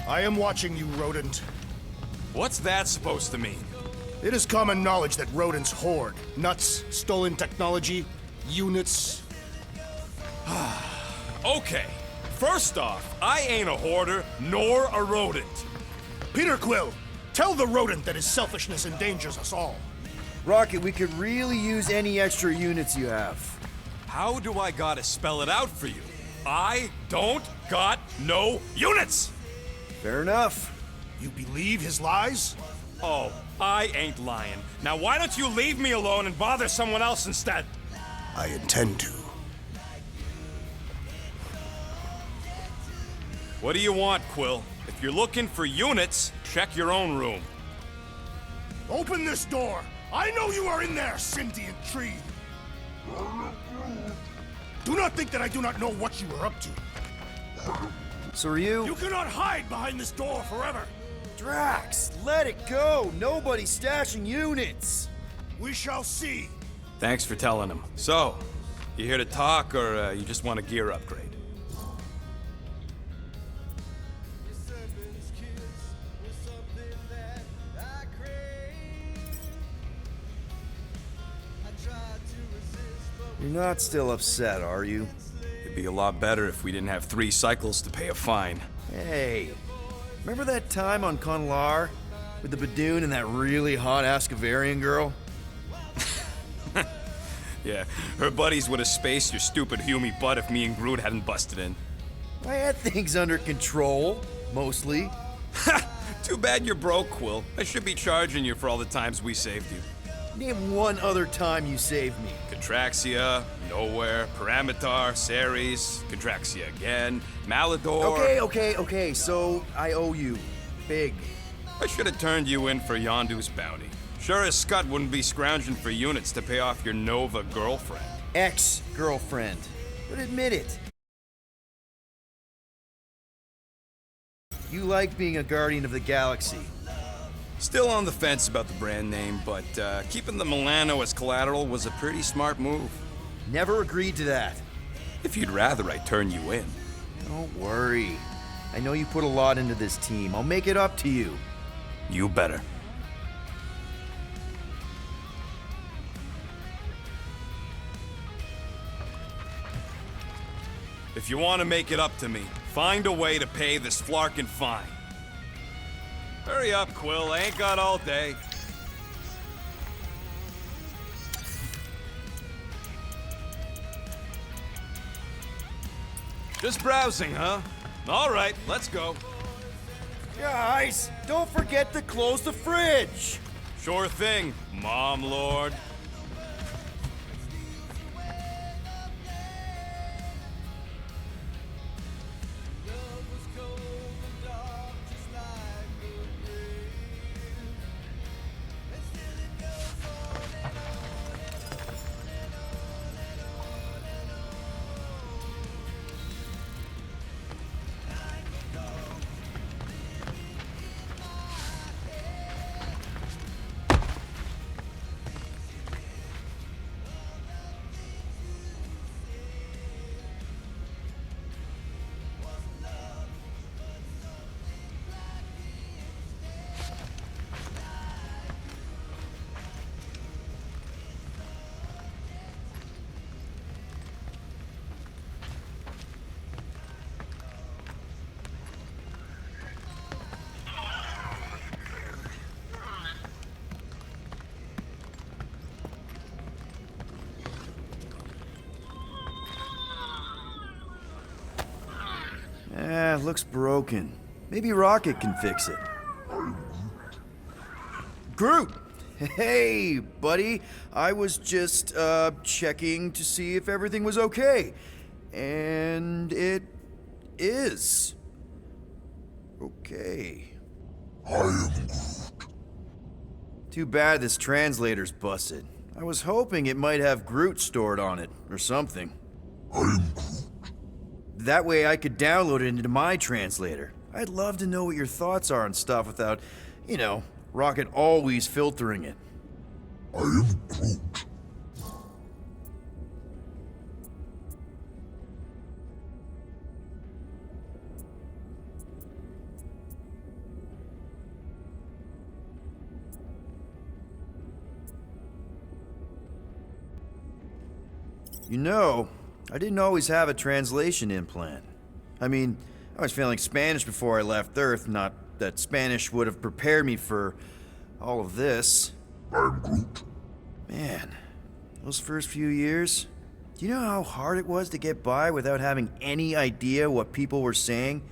I am watching you, rodent. What's that supposed to mean? It is common knowledge that rodents hoard nuts, stolen technology, units. Okay, first off, I ain't a hoarder nor a rodent. Peter Quill, tell the rodent that his selfishness endangers us all. Rocket, we could really use any extra units you have. How do I gotta spell it out for you? I don't got no units! Fair enough. You believe his lies? Oh, I ain't lying. Now why don't you leave me alone and bother someone else instead? I intend to. What do you want, Quill? If you're looking for units, check your own room. Open this door! I know you are in there, sentient tree! Do not think that I do not know what you are up to. So are you? You cannot hide behind this door forever! Drax, let it go! Nobody's stashing units! We shall see. Thanks for telling him. So, you here to talk, or you just want a gear upgrade? You're not still upset, are you? It'd be a lot better if we didn't have 3 cycles to pay a fine. Hey, remember that time on Conlar? With the Badoon and that really hot Ascavarian girl? Yeah, her buddies would have spaced your stupid Humy butt if me and Groot hadn't busted in. I had things under control, mostly. Ha! Too bad you're broke, Quill. I should be charging you for all the times we saved you. Name one other time you saved me. Contraxia, Nowhere, Paramitar, Ceres, Contraxia again, Malador... Okay, so I owe you. Big. I should have turned you in for Yondu's bounty. Sure as Scott wouldn't be scrounging for units to pay off your Nova girlfriend. Ex-girlfriend. But admit it. You like being a Guardian of the Galaxy. Still on the fence about the brand name, but keeping the Milano as collateral was a pretty smart move. Never agreed to that. If you'd rather I turn you in. Don't worry. I know you put a lot into this team. I'll make it up to you. You better. If you want to make it up to me, find a way to pay this flarkin' fine. Hurry up, Quill. I ain't got all day. Just browsing, huh? All right, let's go. Guys, don't forget to close the fridge. Sure thing, Mom Lord. Looks broken. Maybe Rocket can fix it. Groot! Hey, buddy. I was just, checking to see if everything was okay. And it is. Okay. I am Groot. Too bad this translator's busted. I was hoping it might have Groot stored on it, or something. I am Groot. That way I could download it into my translator. I'd love to know what your thoughts are on stuff without, you know, Rocket always filtering it. I am Groot. You know, I didn't always have a translation implant. I mean, I was failing Spanish before I left Earth, not that Spanish would have prepared me for all of this. I'm Groot. Man, those first few years, do you know how hard it was to get by without having any idea what people were saying?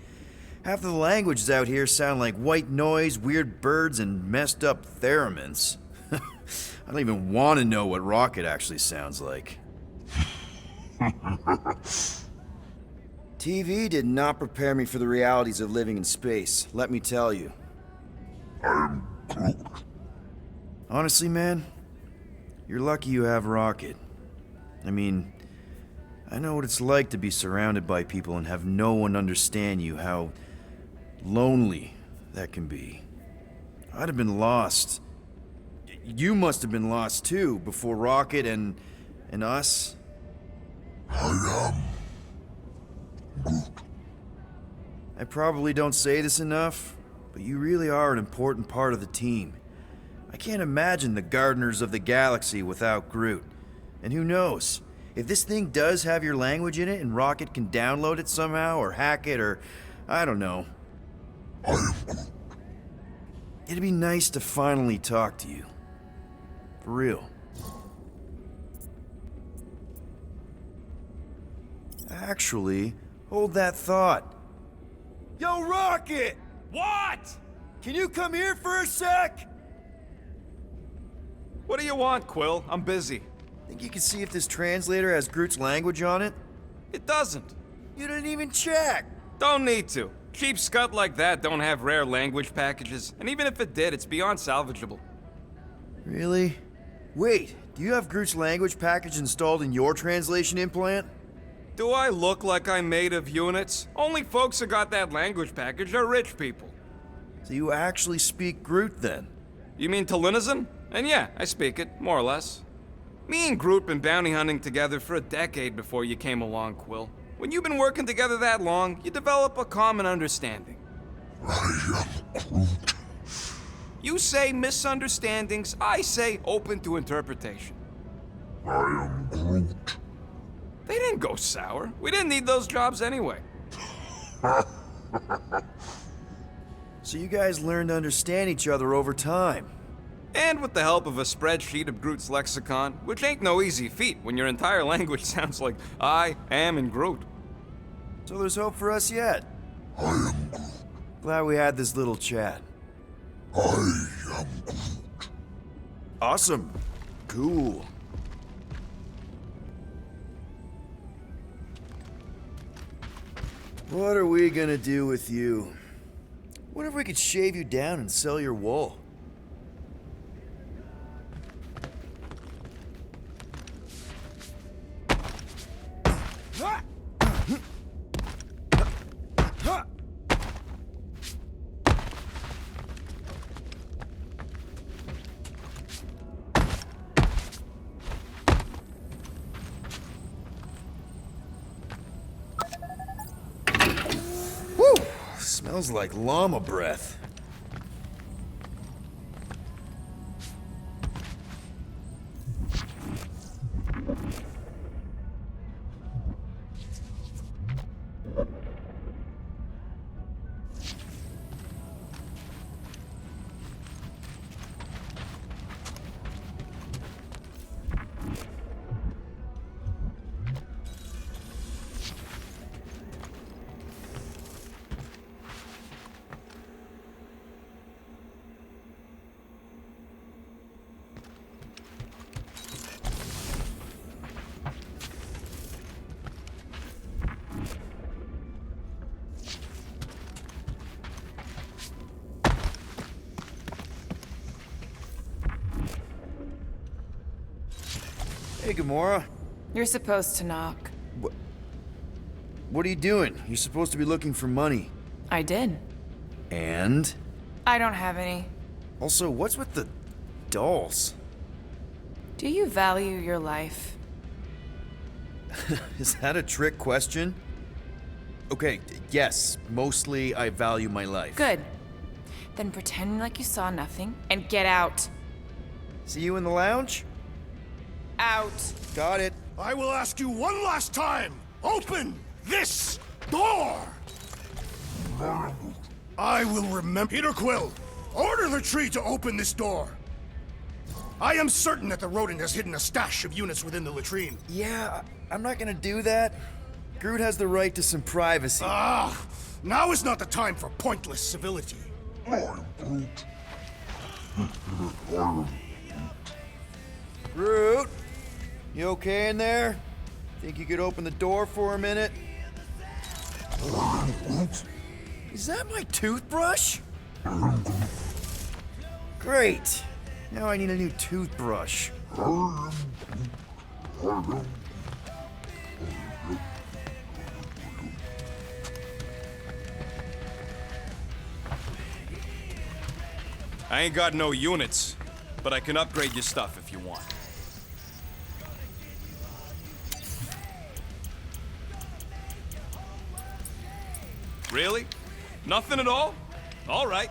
Half of the languages out here sound like white noise, weird birds, and messed up theremins. I don't even want to know what Rocket actually sounds like. TV did not prepare me for the realities of living in space, let me tell you. I'm Groot. Honestly, man, you're lucky you have Rocket. I mean, I know what it's like to be surrounded by people and have no one understand you, how lonely that can be. I'd have been lost. You must have been lost too, before Rocket and us. I am Groot. I probably don't say this enough, but you really are an important part of the team. I can't imagine the Gardeners of the Galaxy without Groot. And who knows, if this thing does have your language in it and Rocket can download it somehow or hack it or I don't know. I am Groot. It'd be nice to finally talk to you. For real. Actually, hold that thought. Yo, Rocket! What? Can you come here for a sec? What do you want, Quill? I'm busy. Think you can see if this translator has Groot's language on it? It doesn't. You didn't even check! Don't need to. Cheap scut like that don't have rare language packages, and even if it did, it's beyond salvageable. Really? Wait, do you have Groot's language package installed in your translation implant? Do I look like I'm made of units? Only folks who got that language package are rich people. So you actually speak Groot then? You mean Talinisan? And yeah, I speak it, more or less. Me and Groot been bounty hunting together for a decade before you came along, Quill. When you've been working together that long, you develop a common understanding. I am Groot. You say misunderstandings, I say open to interpretation. I am Groot. They didn't go sour. We didn't need those jobs anyway. So you guys learned to understand each other over time. And with the help of a spreadsheet of Groot's lexicon, which ain't no easy feat when your entire language sounds like I am and Groot. So there's hope for us yet. I am Groot. Glad we had this little chat. I am Groot. Awesome. Cool. What are we gonna do with you? What if we could shave you down and sell your wool? Woo! Smells like llama breath. Hey, Gamora. You're supposed to knock. What are you doing? You're supposed to be looking for money. I did. And? I don't have any. Also, what's with the dolls? Do you value your life? Is that a trick question? Okay, yes, mostly I value my life. Good. Then pretend like you saw nothing and get out. See you in the lounge? Out. Got it. I will ask you one last time. Open this door! I will remember. Peter Quill, order the tree to open this door. I am certain that the rodent has hidden a stash of units within the latrine. Yeah, I'm not gonna do that. Groot has the right to some privacy. Ah, now is not the time for pointless civility. I am Groot. I am Groot, you okay in there? Think you could open the door for a minute? Groot. Is that my toothbrush? Great. Now I need a new toothbrush. I ain't got no units, but I can upgrade your stuff if you want. Really? Nothing at all? All right.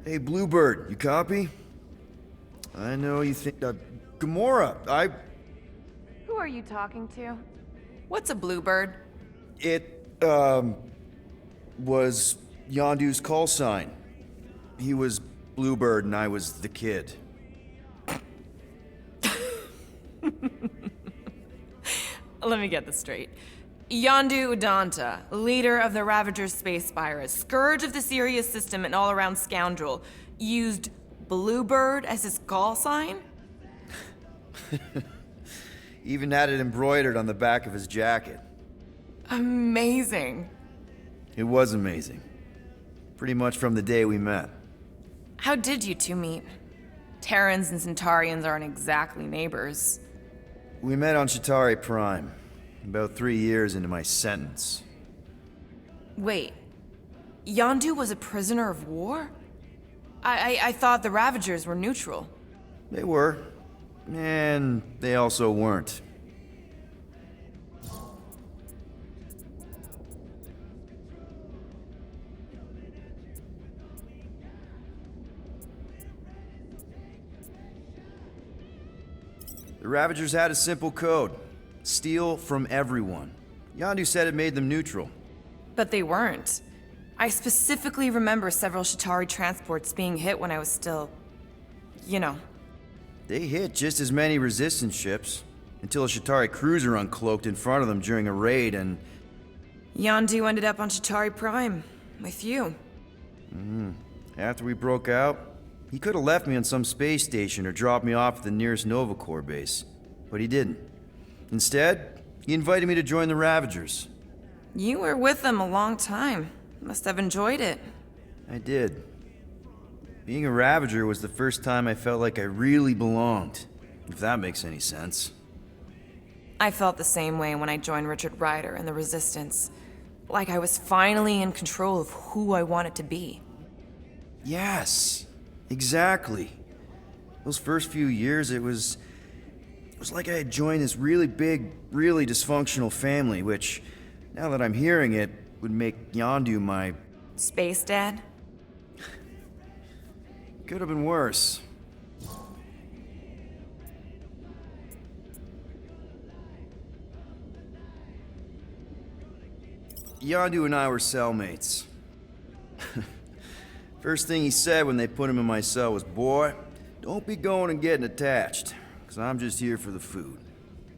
Hey, Bluebird, you copy? I know you think... Gamora, Who are you talking to? What's a bluebird? It, was Yondu's call sign. He was Bluebird and I was the kid. Let me get this straight. Yondu Udanta, leader of the Ravagers space virus, scourge of the Sirius system and all-around scoundrel, used Bluebird as his call sign? Even had it embroidered on the back of his jacket. Amazing. It was amazing. Pretty much from the day we met. How did you two meet? Terrans and Centaurians aren't exactly neighbors. We met on Chitauri Prime, about 3 years into my sentence. Wait, Yondu was a prisoner of war? I thought the Ravagers were neutral. They were, and they also weren't. The Ravagers had a simple code. Steal from everyone. Yondu said it made them neutral. But they weren't. I specifically remember several Chitauri transports being hit when I was still... you know. They hit just as many resistance ships, until a Chitauri cruiser uncloaked in front of them during a raid and... Yondu ended up on Chitauri Prime, with you. After we broke out, he could have left me on some space station or dropped me off at the nearest Nova Corps base. But he didn't. Instead, he invited me to join the Ravagers. You were with them a long time. Must have enjoyed it. I did. Being a Ravager was the first time I felt like I really belonged, if that makes any sense. I felt the same way when I joined Richard Rider and the Resistance. Like I was finally in control of who I wanted to be. Yes, exactly. Those first few years, it was like I had joined this really big, really dysfunctional family, which, now that I'm hearing it, would make Yondu my... Space Dad? Could have been worse. Yondu and I were cellmates. First thing he said when they put him in my cell was, "Boy, don't be going and getting attached, because I'm just here for the food."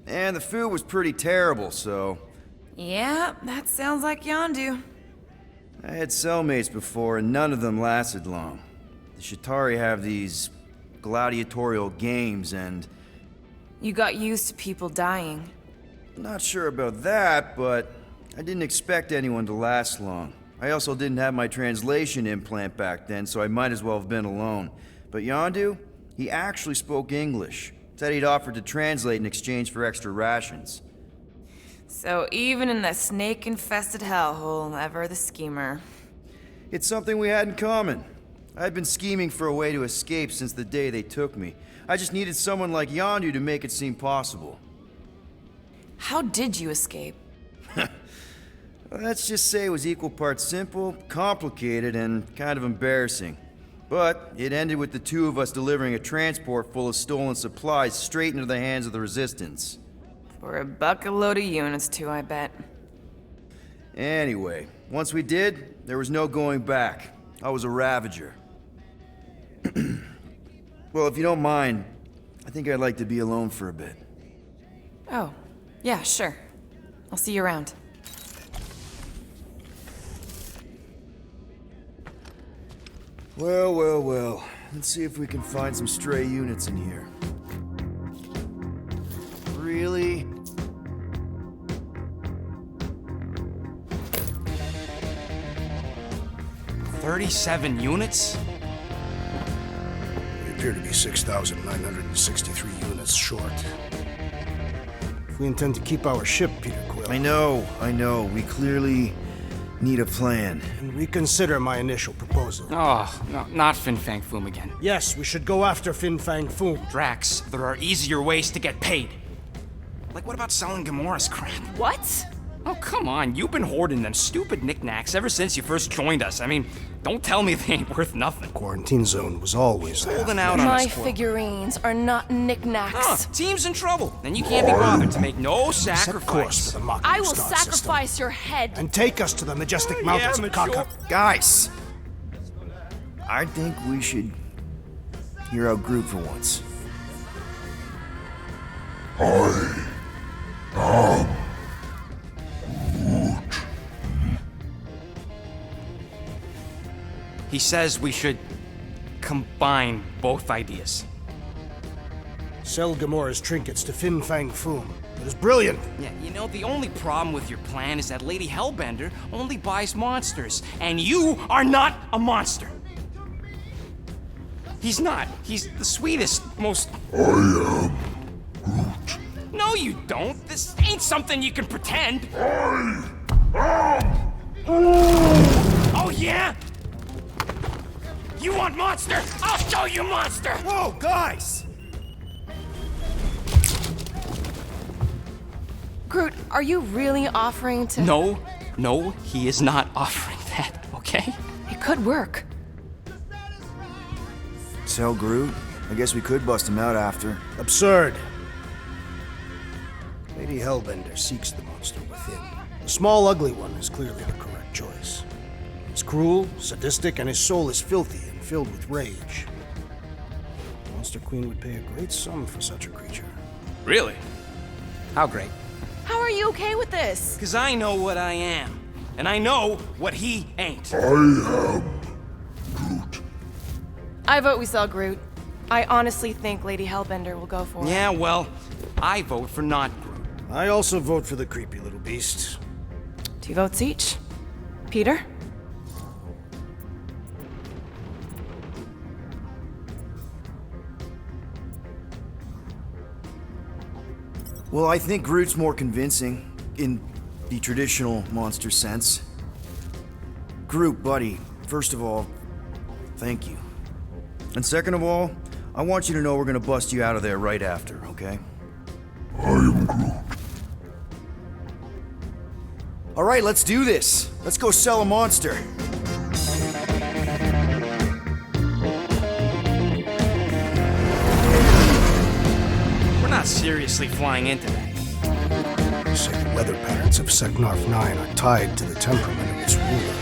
And the food was pretty terrible, so... Yeah, that sounds like Yondu. I had cellmates before, and none of them lasted long. The Chitauri have these gladiatorial games, and... You got used to people dying. Not sure about that, but I didn't expect anyone to last long. I also didn't have my translation implant back then, so I might as well have been alone. But Yondu, he actually spoke English. Said he'd offered to translate in exchange for extra rations. So even in the snake-infested hellhole, ever the schemer. It's something we had in common. I'd been scheming for a way to escape since the day they took me. I just needed someone like Yondu to make it seem possible. How did you escape? Let's just say it was equal parts simple, complicated, and kind of embarrassing. But it ended with the two of us delivering a transport full of stolen supplies straight into the hands of the Resistance. For a bucket-load of units, too, I bet. Anyway, once we did, there was no going back. I was a Ravager. Well, if you don't mind, I think I'd like to be alone for a bit. Oh, yeah, sure. I'll see you around. Well, well, well. Let's see if we can find some stray units in here. Really? "37 units? We appear to be 6,963 units short. If we intend to keep our ship, Peter Quill, I know. We clearly need a plan. and reconsider my initial proposal. Oh, no, not Fin Fang Foom again. Yes, we should go after Fin Fang Foom. Drax, there are easier ways to get paid. Like, what about selling Gamora's crap? What? Oh, come on, you've been hoarding them stupid knickknacks ever since you first joined us. I mean, don't tell me they ain't worth nothing. Quarantine zone was always there. Holding out on My us, Quill. figurines are not knickknacks. Huh, team's in trouble, and you can't be bothered to make no Set course sacrifice. for the Mocking I will Star system, sacrifice your head. and take us to the majestic mountains of mature. Kaka. Guys! I think we should hear out Groot for once. He says we should combine both ideas. Sell Gamora's trinkets to Fin Fang Foom. It is brilliant. Yeah, you know, the only problem with your plan is that Lady Hellbender only buys monsters, and you are not a monster. He's not. He's the sweetest, most... I am Groot. No, you don't. This ain't something you can pretend. Oh, yeah? You want monster? I'll show you monster! Whoa, guys! Groot, are you really offering to... No, he is not offering that, okay? It could work. Sell Groot? I guess we could bust him out after. Absurd. Lady Hellbender seeks the monster within. The small, ugly one is clearly the correct choice. It's cruel, sadistic, and his soul is filthy and filled with rage. The Monster Queen would pay a great sum for such a creature. Really? How great. How are you okay with this? Because I know what I am, and I know what he ain't. I am Groot. I vote we sell Groot. I honestly think Lady Hellbender will go for it. Yeah, well, I vote for not Groot. I also vote for the creepy little beast. 2 votes each. Peter? Well, I think Groot's more convincing, in the traditional monster sense. Groot, buddy, first of all, thank you. And second of all, I want you to know we're gonna bust you out of there right after, okay? I am Groot. All right, let's do this. Let's go sell a monster. We're not seriously flying into that. They say the weather patterns of Seknarf 9 are tied to the temperament of its ruler.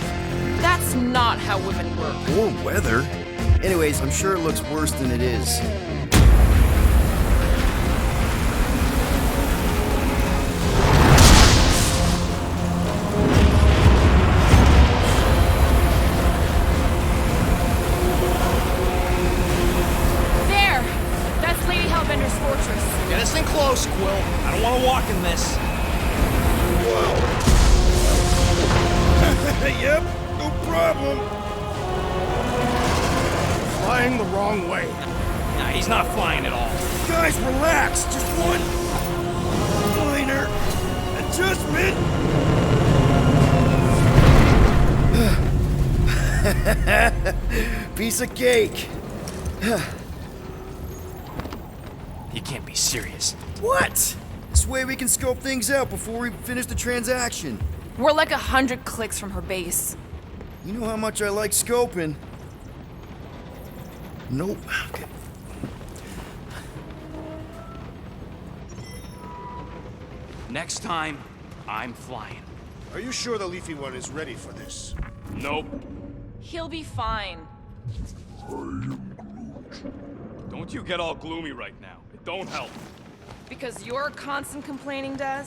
That's not how women work. Or weather. Anyways, I'm sure it looks worse than it is. There! That's Lady Hellbender's fortress. Get us in close, Quill. I don't want to walk in this. Yep, no problem. Flying the wrong way. Nah, he's not flying at all. Guys, relax. Just one minor adjustment! Piece of cake. You can't be serious. What? This way we can scope things out before we finish the transaction. We're like 100 clicks from her base. You know how much I like scoping. Nope. Okay. Next time, I'm flying. Are you sure the Leafy One is ready for this? Nope. He'll be fine. Don't you get all gloomy right now. It don't help. Because you're constant complaining, Des?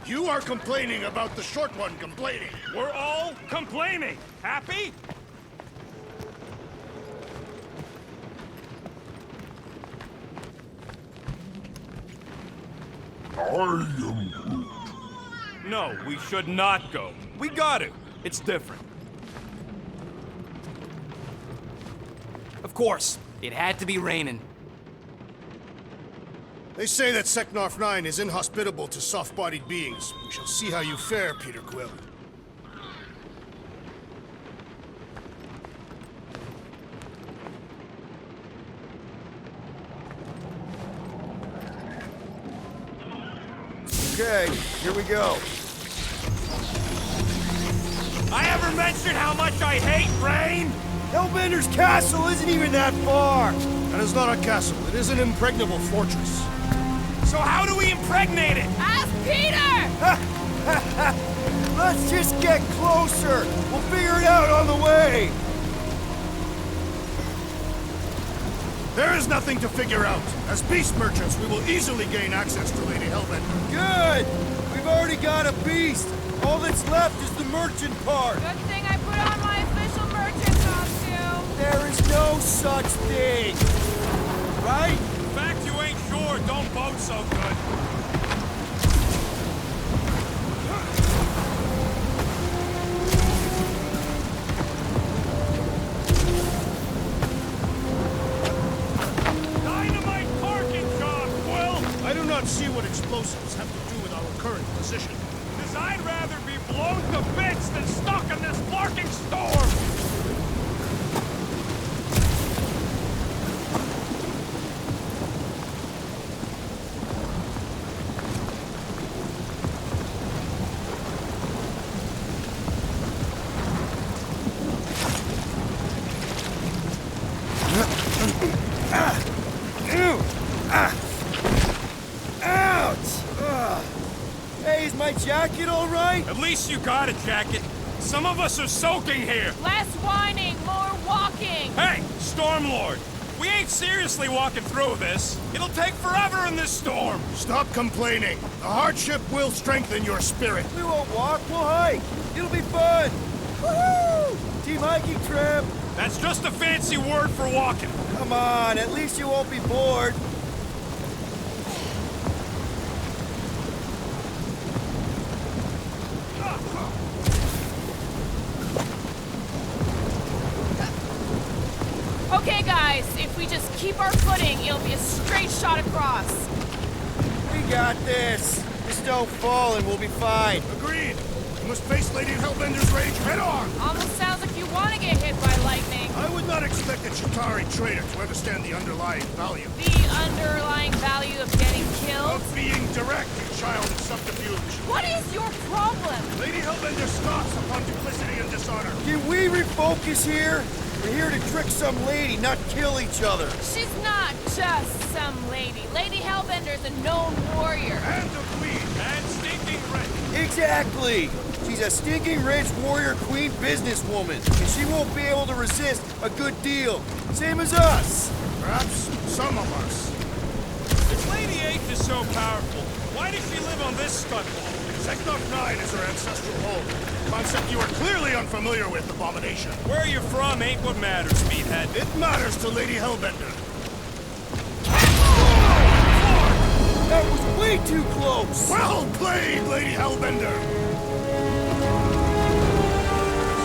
You are complaining about the short one complaining. We're all complaining. Happy? I am Groot. No, we should not go. We got to. It's different. Of course, it had to be raining. They say that Seknarf 9 is inhospitable to soft-bodied beings. We shall see how you fare, Peter Quill. Okay, here we go. I ever mentioned how much I hate rain? Hellbender's castle isn't even that far. That is not a castle. It is an impregnable fortress. So how do we impregnate it? Ask Peter! Let's just get closer. We'll figure it out on the way. There is nothing to figure out. As beast merchants, we will easily gain access to Lady Hellbender. Good. We've already got a beast. All that's left is the merchant part. Good thing I put on my official merchant costume. There is no such thing. Right? In fact, you ain't sure. Don't boat so good. Dynamite parking job, Quill! I do not see what explosives have to do with our current position. Because I'd rather be blown to bits than stuck in this barking storm! Ouch! Ugh. Hey, is my jacket all right? At least you got a jacket. Some of us are soaking here. Less whining, more walking. Hey, Stormlord! We ain't seriously walking through this. It'll take forever in this storm. Stop complaining. The hardship will strengthen your spirit. We won't walk, we'll hike. It'll be fun. Woohoo! Team hiking trip. That's just a fancy word for walking. Come on, at least you won't be bored. Okay, guys, if we just keep our footing, it'll be a straight shot across. We got this. Just don't fall and we'll be fine. Agreed. You must face Lady Hellbender's rage head on. Almost sounds like you want to get hit by lightning. I would not expect a Chitauri trader to understand the underlying value The underlying value of getting killed? of being direct, you child of subterfuge. What is your problem? Lady Hellbender scoffs upon duplicity and dishonor. Can we refocus here? We're here to trick some lady, not kill each other. She's not just some lady. Lady Hellbender's a known warrior. And a queen. And stinking rich. Exactly. She's a stinking rich warrior queen businesswoman, and she won't be able to resist a good deal. Same as us. Perhaps some of us. If Lady Eighth is so powerful, why does she live on this stud wall? Seknarf 9 is her ancestral home. Concept you are clearly unfamiliar with, Abomination. Where you're from ain't what matters, meathead. It matters to Lady Hellbender. That was way too close. Well played, Lady Hellbender!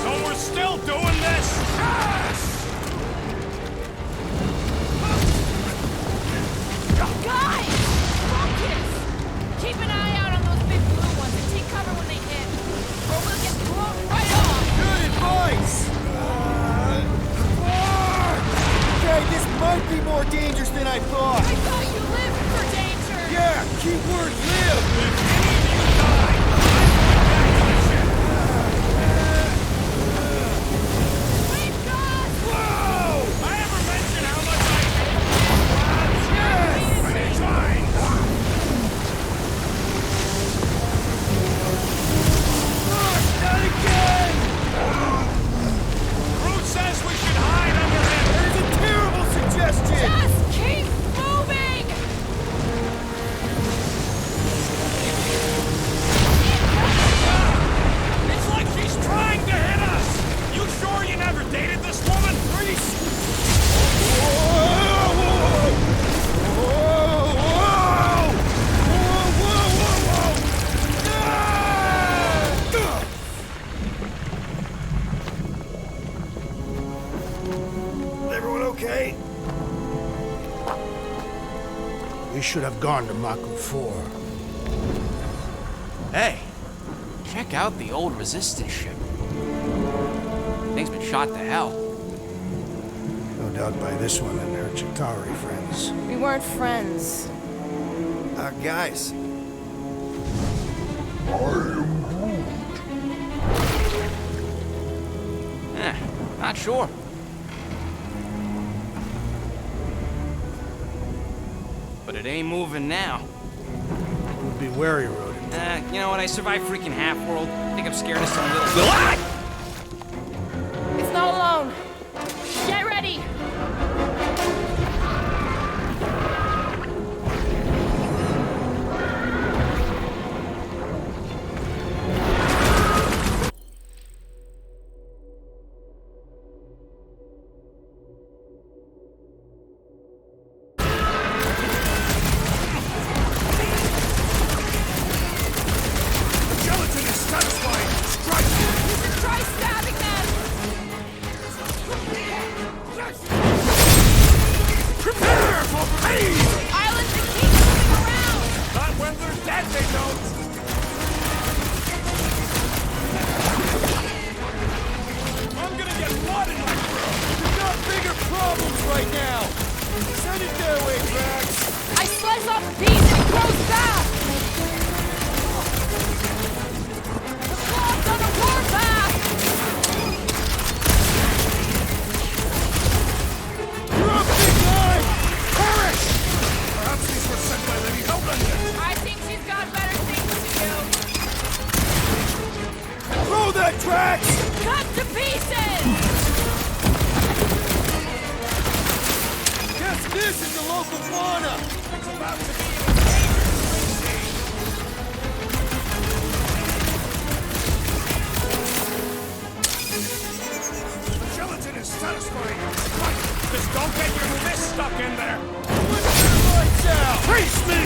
So we're still doing this? Yes! Guys! Focus! Keep an eye out on those face! Everyone okay? We should have gone to Mako 4. Hey, check out the old resistance ship. Thing's been shot to hell. No doubt by this one and her Chitauri friends. We weren't friends. Guys. Not sure. But it ain't moving now. We'll be wary, Rodin. You know what? I survived freaking Half-World. I think I'm scared of some little... It's not alone. Get ready! Gelatin is satisfying! Strike! Try stabbing them! Prepare for pain! Islands that keep moving around! Not when they're dead, they don't! I'm gonna get blood in my throat! We've got bigger problems right now! Send it their way, Drax! I slice off a piece and it grows back! The claw's on a warpath! You're a big guy! Perish! Perhaps these were sent by Lady Hellbender! I think she's got better things to do. Throw that, Drax! Cut to pieces! Guess this is the local fauna! It's about to be the gelatin is satisfying! Just don't get your fist stuck in there! Put your lights out! Face me!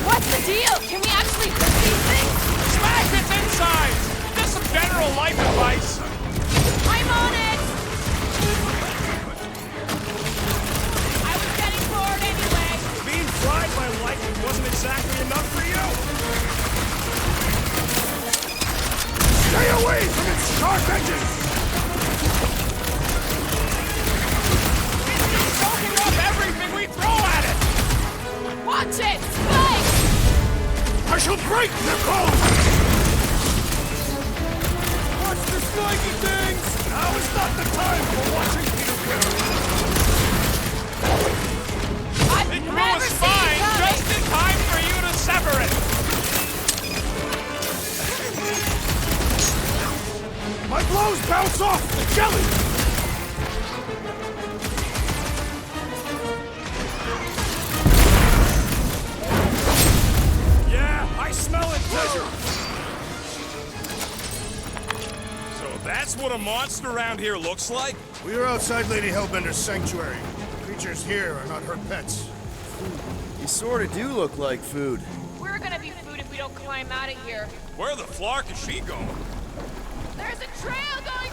What's the deal? Can we actually fix these things? Smash its insides! Just some general life advice. I'm on it! I was getting bored anyway. Being fried by lightning wasn't exactly enough for you? Stay away from its sharp edges! It's soaking up everything we throw at it! Watch it! Spike! I shall break the code! Watch the spiky things! Now is not the time for watching Peter Quill! I've It grew a never seen spine it just in time for you to sever it! My blows bounce off the jelly! Yeah, I smell it too! So that's what a monster around here looks like? We are outside Lady Hellbender's sanctuary. Creatures here are not her pets. You sort of do look like food. We're gonna be food if we don't climb out of here. Where the flark is she going? There's a trail going